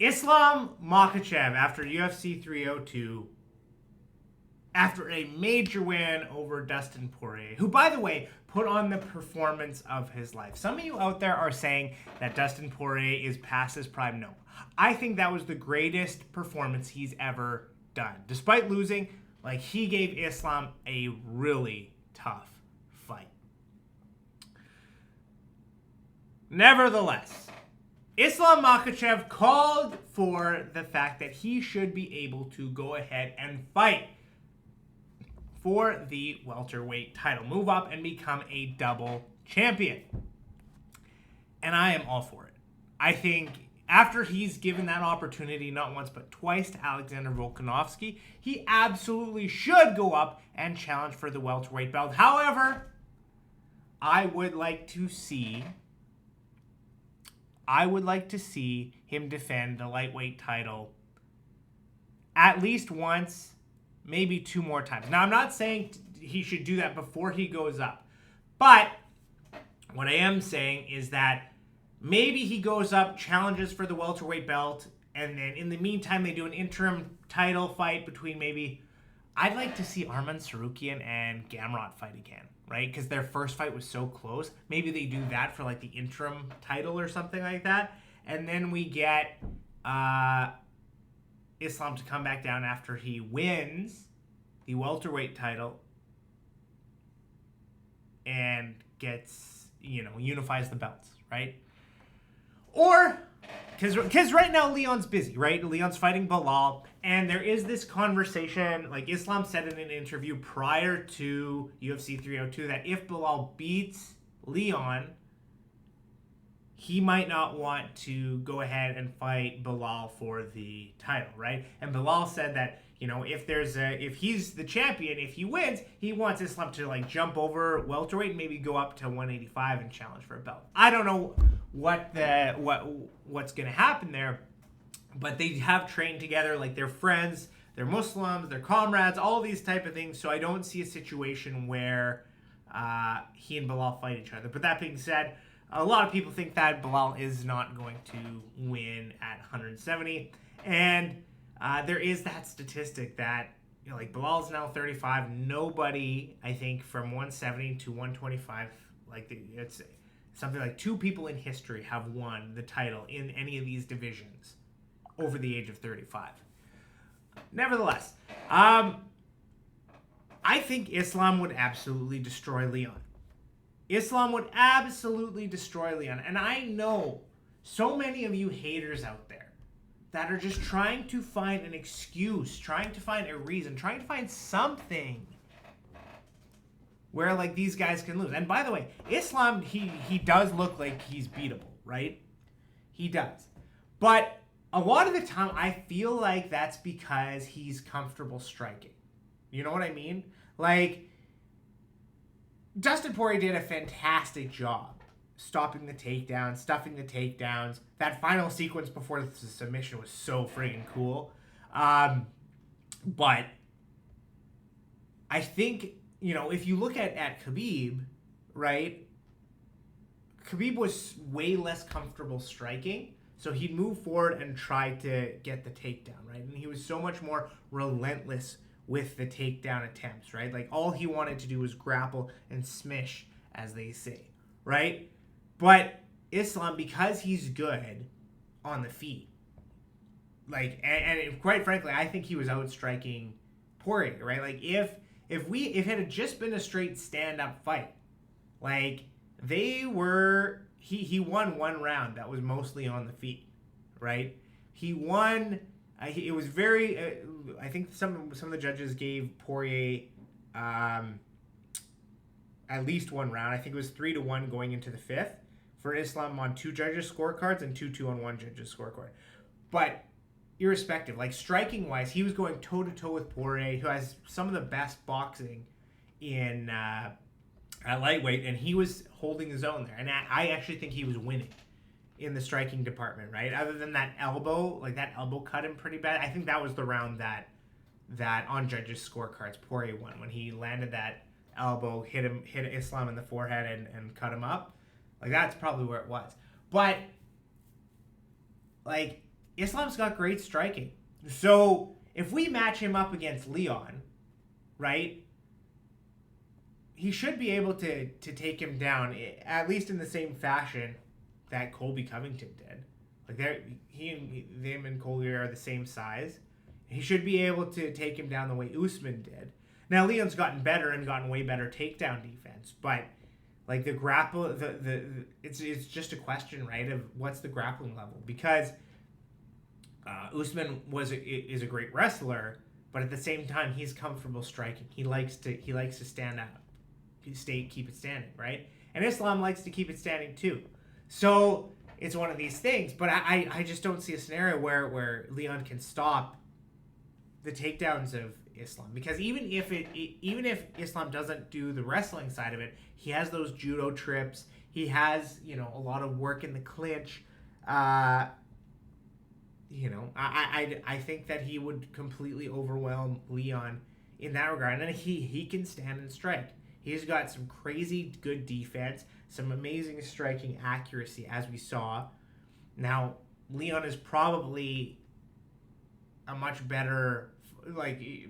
Islam Makhachev, after UFC 302, after a major win over Dustin Poirier, who, by the way, put on the performance of his life. Some of you out there are saying that Dustin Poirier is past his prime. No. I think that was the greatest performance he's ever done. Despite losing, he gave Islam a really tough fight. Nevertheless, Islam Makhachev called for the fact that he should be able to go ahead and fight for the welterweight title. Move up and become a double champion. And I am all for it. I think after he's given that opportunity not once but twice to Alexander Volkanovski, he absolutely should go up and challenge for the welterweight belt. However, I would like to see him defend the lightweight title at least once, maybe two more times. Now, I'm not saying he should do that before he goes up. But what I am saying is that maybe he goes up, challenges for the welterweight belt, and then in the meantime, they do an interim title fight between maybe... I'd like to see Arman Tsarukyan and Gamrot fight again, right? Because their first fight was so close. Maybe they do that for the interim title or something like that. And then we get Islam to come back down after he wins the welterweight title and gets, unifies the belts, right? Or, because right now Leon's busy, right? Leon's fighting Bilal, and there is this conversation, Islam said in an interview prior to UFC 302 that if Bilal beats Leon, he might not want to go ahead and fight Bilal for the title, right? And Bilal said that, if he's the champion, if he wins, he wants Islam to jump over welterweight and maybe go up to 185 and challenge for a belt. I don't know what's going to happen there, but they have trained together, they're friends, they're Muslims, they're comrades, all these type of things. So I don't see a situation where he and Bilal fight each other. But that being said, a lot of people think that Bilal is not going to win at 170. And there is that statistic that, Bilal's now 35. Nobody, I think, from 170 to 125, it's something like two people in history have won the title in any of these divisions over the age of 35. Nevertheless, I think Islam would absolutely destroy Leon. Islam would absolutely destroy Leon. And I know so many of you haters out there that are just trying to find an excuse, trying to find a reason, trying to find something where these guys can lose. And by the way, Islam, he does look like he's beatable, right? He does. But a lot of the time, I feel like that's because he's comfortable striking. You know what I mean? Dustin Poirier did a fantastic job stopping the takedowns, stuffing the takedowns. That final sequence before the submission was so friggin' cool. But I think, if you look at Khabib, right? Khabib was way less comfortable striking. So he'd move forward and try to get the takedown, right? And he was so much more relentless with the takedown attempts, right? All he wanted to do was grapple and smish, as they say, right? But Islam, because he's good on the feet, and quite frankly, I think he was outstriking Poirier, right? If it had just been a straight stand-up fight, he won one round that was mostly on the feet, right? He won. It was very. I think some of the judges gave Poirier at least one round. I think it was 3-1 going into the fifth for Islam on two judges' scorecards and 2-2 on one judge's scorecard. But irrespective, striking wise, he was going toe to toe with Poirier, who has some of the best boxing in at lightweight, and he was holding his own there. And I actually think he was winning in the striking department, right? Other than that elbow, that elbow cut him pretty bad. I think that was the round that on judges' scorecards Poirier won, when he landed that elbow, hit Islam in the forehead and cut him up. That's probably where it was. But Islam's got great striking. So if we match him up against Leon, right, he should be able to take him down, at least in the same fashion that Colby Covington did. Like them and Colby are the same size. He should be able to take him down the way Usman did. Now Leon's gotten better and gotten way better takedown defense, but like the grapple, it's just a question, right, of what's the grappling level, because Usman is a great wrestler, but at the same time he's comfortable striking. He likes to stand out, keep it standing, right? And Islam likes to keep it standing too. So it's one of these things, but I just don't see a scenario where Leon can stop the takedowns of Islam, because even if Islam doesn't do the wrestling side of it, he has those judo trips. He has, a lot of work in the clinch. I think that he would completely overwhelm Leon in that regard, and he can stand and strike. He's got some crazy good defense, some amazing striking accuracy, as we saw. Now, Leon is probably a much better,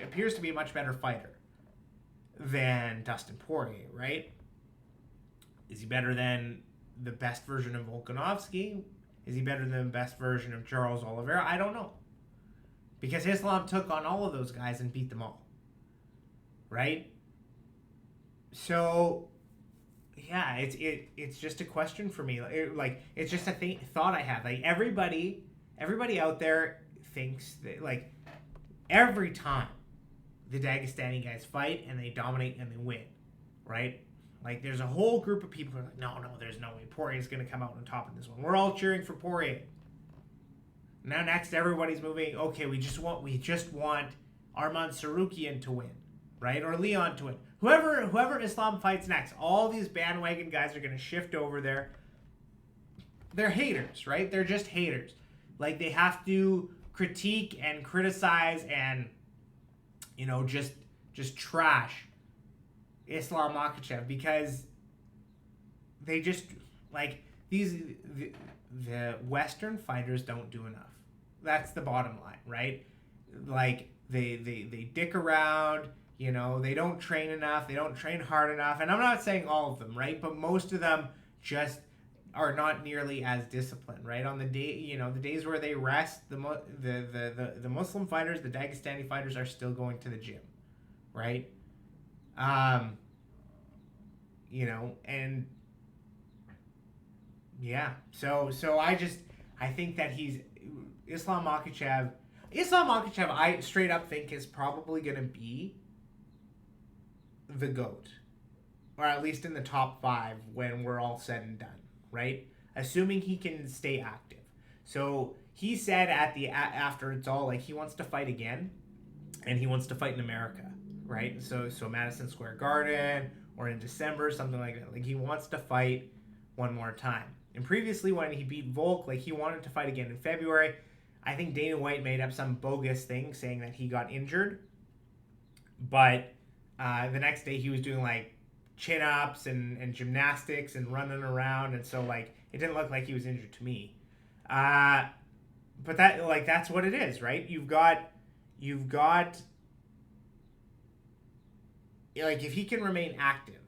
appears to be a much better fighter than Dustin Poirier, right? Is he better than the best version of Volkanovski? Is he better than the best version of Charles Oliveira? I don't know. Because Islam took on all of those guys and beat them all. Right? So, yeah, it's just a question for me. It's just a thought I have. Like, everybody out there thinks that, every time the Dagestani guys fight and they dominate and they win, right? Like, there's a whole group of people who are like, no, there's no way Poirier's going to come out on top in this one. We're all cheering for Poirier. Now next, everybody's moving. Okay, we just want Arman Sarukian to win, right? Or Leon to win. Whoever Islam fights next, all these bandwagon guys are going to shift over there. They're haters, right? They're just haters. Like, they have to critique and criticize and, just trash Islam Makhachev, because they just, the Western fighters don't do enough. That's the bottom line, right? Like, they dick around, they don't train enough, they don't train hard enough, and I'm not saying all of them, right? But most of them just are not nearly as disciplined, right? On the day, the days where they rest, the Muslim fighters, the Dagestani fighters are still going to the gym, right? And yeah, so I think that Islam Makhachev, I straight up think is probably going to be the GOAT, or at least in the top 5 when we're all said and done, right? Assuming he can stay active. So he said after it's all, he wants to fight again, and he wants to fight in America, right? So Madison Square Garden, or in December, something like that. He wants to fight one more time. And previously, when he beat Volk, he wanted to fight again in February. I think Dana White made up some bogus thing saying that he got injured. But the next day he was doing chin-ups and gymnastics and running around. And so it didn't look like he was injured to me. But that's what it is, right? You've got if he can remain active,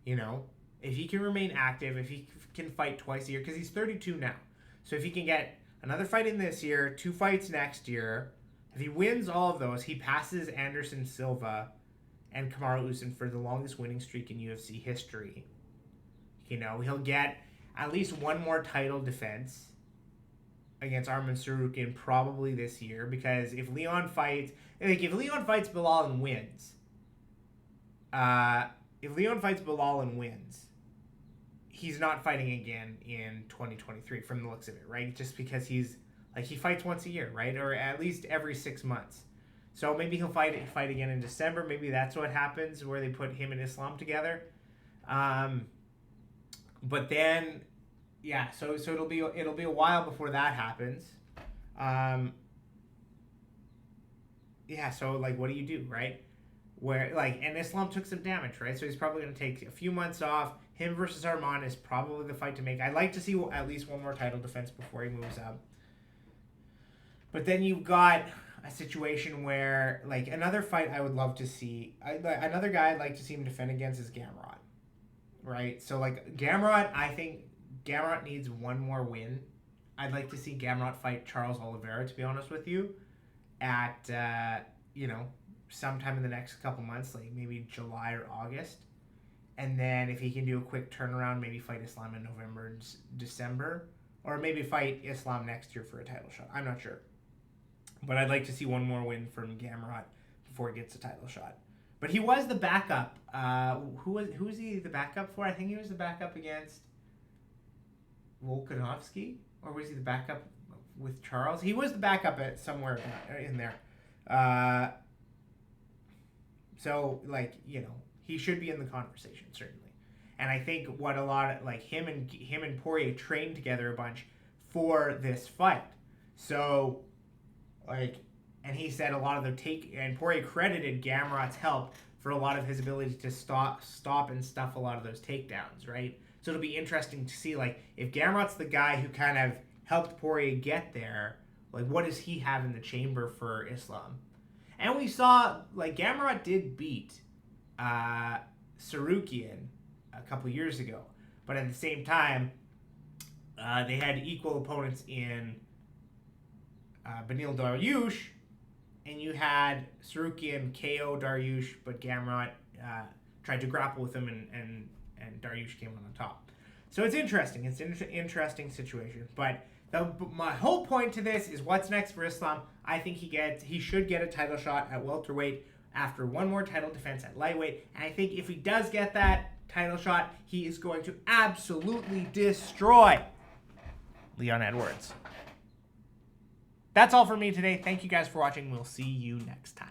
if he can remain active, if he can fight twice a year, because he's 32 now. So if he can get another fight in this year, 2 fights next year, if he wins all of those, he passes Anderson Silva and Kamaru Usman for the longest winning streak in UFC history. He'll get at least one more title defense against Arman Sarukian probably this year, because if Leon fights Bilal and wins, he's not fighting again in 2023 from the looks of it, right? Just because he fights once a year, right? Or at least every 6 months. So maybe he'll fight again in December. Maybe that's what happens, where they put him and Islam together. But then, yeah, so it'll be a while before that happens. Yeah, so what do you do, right? And Islam took some damage, right? So he's probably going to take a few months off. Him versus Arman is probably the fight to make. I'd like to see at least one more title defense before he moves up. But then you've got a situation where, like, another fight I would love to see, another guy I'd like to see him defend against is Gamrot, right? So, like, Gamrot, I think Gamrot needs one more win. I'd like to see Gamrot fight Charles Oliveira, to be honest with you, at, sometime in the next couple months, like maybe July or August. And then if he can do a quick turnaround, maybe fight Islam in November and December. Or maybe fight Islam next year for a title shot. I'm not sure. But I'd like to see one more win from Gamrot before he gets a title shot. But he was the backup. Who was he the backup for? I think he was the backup against Volkanovski. Or was he the backup with Charles? He was the backup at somewhere in there. So, like, he should be in the conversation, certainly. And I think what a lot of, like, him and Poirier trained together a bunch for this fight. So, like, and he said a lot of and Poirier credited Gamrot's help for a lot of his ability to stop and stuff a lot of those takedowns, right? So it'll be interesting to see, like, if Gamrot's the guy who kind of helped Poirier get there, like, what does he have in the chamber for Islam? And we saw, like, Gamrot did beat Sarukian a couple years ago. But at the same time, they had equal opponents in Beneil Dariush, and you had Sarukian KO Dariush, but Gamrot tried to grapple with him, and Dariush came on top. So it's interesting. It's an interesting situation. But my whole point to this is what's next for Islam. I think he should get a title shot at welterweight after one more title defense at lightweight. And I think if he does get that title shot, he is going to absolutely destroy Leon Edwards. That's all for me today. Thank you guys for watching. We'll see you next time.